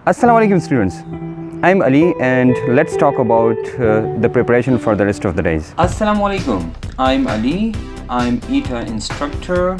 Assalamu alaikum students. I'm Ali and let's talk about the preparation for the rest of the days. Assalamu alaikum. I'm Ali. I'm ETEA instructor.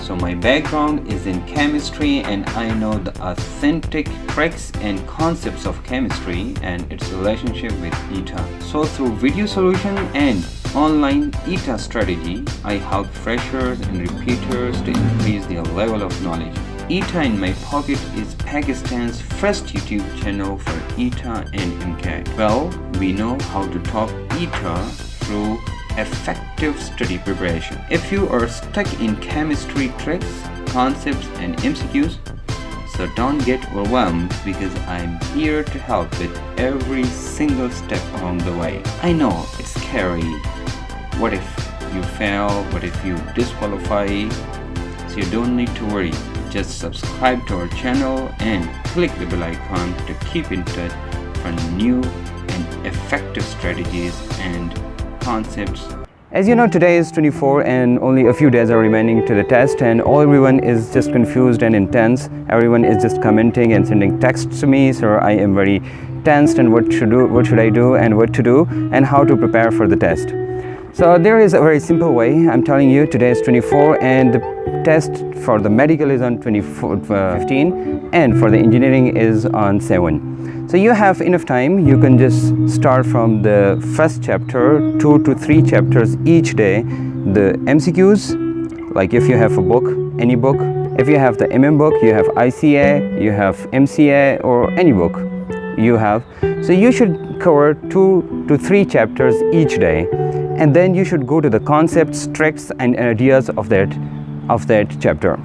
So my background is in chemistry and I know the authentic tricks and concepts of chemistry and its relationship with ETEA. So through video solution and online ETEA strategy, I help freshers and repeaters to increase their level of knowledge. ETEA in My Pocket is Pakistan's first YouTube channel for ETEA and MCAT. Well, we know how to top ETEA through effective study preparation. If you are stuck in chemistry tricks, concepts and MCQs, so don't get overwhelmed because I'm here to help with every single step along the way. I know it's scary. What if you fail? What if you disqualify? So you don't need to worry. Just subscribe to our channel and click the bell icon to keep in touch for new and effective strategies and concepts. As you know, today is 24 and only a few days are remaining to the test, and everyone is just confused and intense. Everyone is just commenting and sending texts to me, so I am very tensed and what should I do and what to do and how to prepare for the test. So there is a very simple way. I'm telling you, today is 24 and the test for the medical is on 15 and for the engineering is on 7. So you have enough time. You can just start from the first chapter, 2 to 3 chapters each day. The MCQs, like if you have a book, any book. If you have the book, you have ICA, you have MCA or any book you have. So you should cover 2 to 3 chapters each day. And then you should go to the concepts, tricks and ideas of that chapter.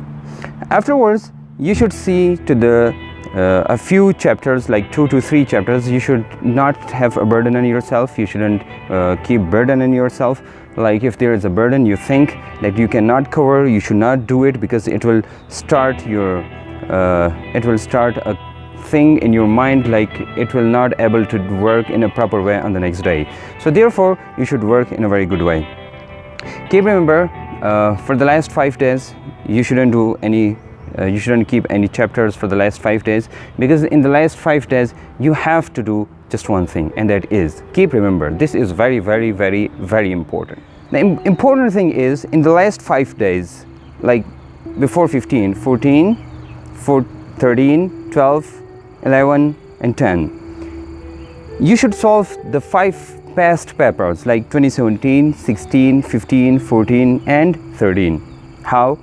Afterwards, you should see to the a few chapters, like 2 to 3 chapters. You should not have a burden on yourself. You shouldn't keep burden on yourself. Like if there is a burden you think that you cannot cover, you should not do it because it will start a thing in your mind, like it will not able to work in a proper way on the next day. So therefore you should work in a very good way. Keep remember, for the last 5 days you shouldn't do any you shouldn't keep any chapters for the last 5 days, because in the last 5 days you have to do just one thing, and that is, keep remember, this is very very very very important. The important thing is, in the last 5 days, like before 15, 14, 13, 12, 11 and 10, you should solve the 5 past papers like 2017, 16, 15, 14 and 13. How?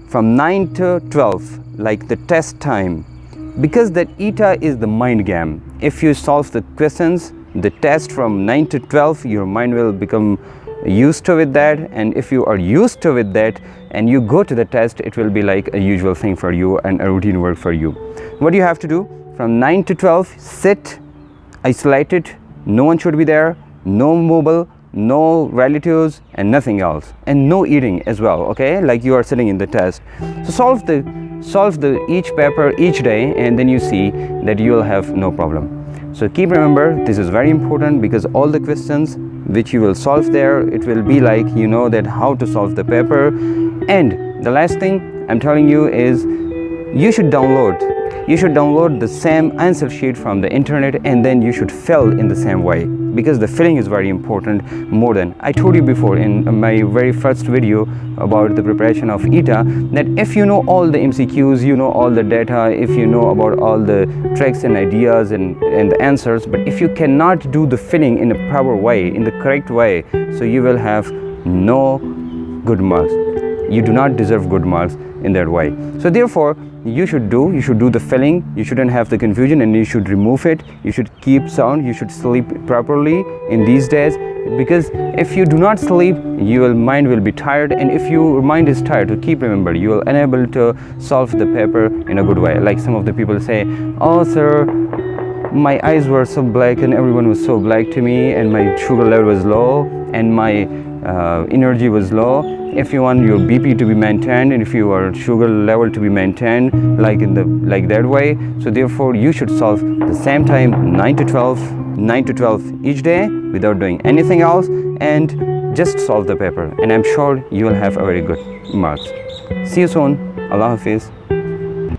From 9 to 12, like the test time, because that ETEA is the mind game. If you solve the questions, the test from 9 to 12, your mind will become used to with that, and if you are used to with that and you go to the test, it will be like a usual thing for you and a routine work for you. What do you have to do? From 9 to 12, sit isolated, no one should be there, no mobile, no relatives and nothing else, and no eating as well, okay, like you are sitting in the test. So solve the each paper each day, and then you see that you will have no problem. So keep remember, this is very important, because all the questions which you will solve there, it will be like you know that how to solve the paper. And the last thing I'm telling you is, you should download the same answer sheet from the internet, and then you should fill in the same way, because the filling is very important. More than I told you before in my very first video about the preparation of ETEA, that if you know all the MCQs, you know all the data, if you know about all the tricks and ideas and the answers, but if you cannot do the filling in a proper way, in the correct way, so you will have no good marks. You do not deserve good marks in that way. So therefore you should do the filling. You shouldn't have the confusion, and you should remove it. You should keep sound. You should sleep properly in these days, because if you do not sleep, your mind will be tired, and if your mind is tired, to keep remember, you will unable to solve the paper in a good way. Like some of the people say, oh sir, my eyes were so black and everyone was so black to me, and my sugar level was low and my energy was low. If you want your BP to be maintained, and if your sugar level to be maintained like that way, so therefore you should solve the same time 9 to 12 each day without doing anything else, and just solve the paper, and I'm sure you will have a very good marks. See you soon. Allah Hafiz.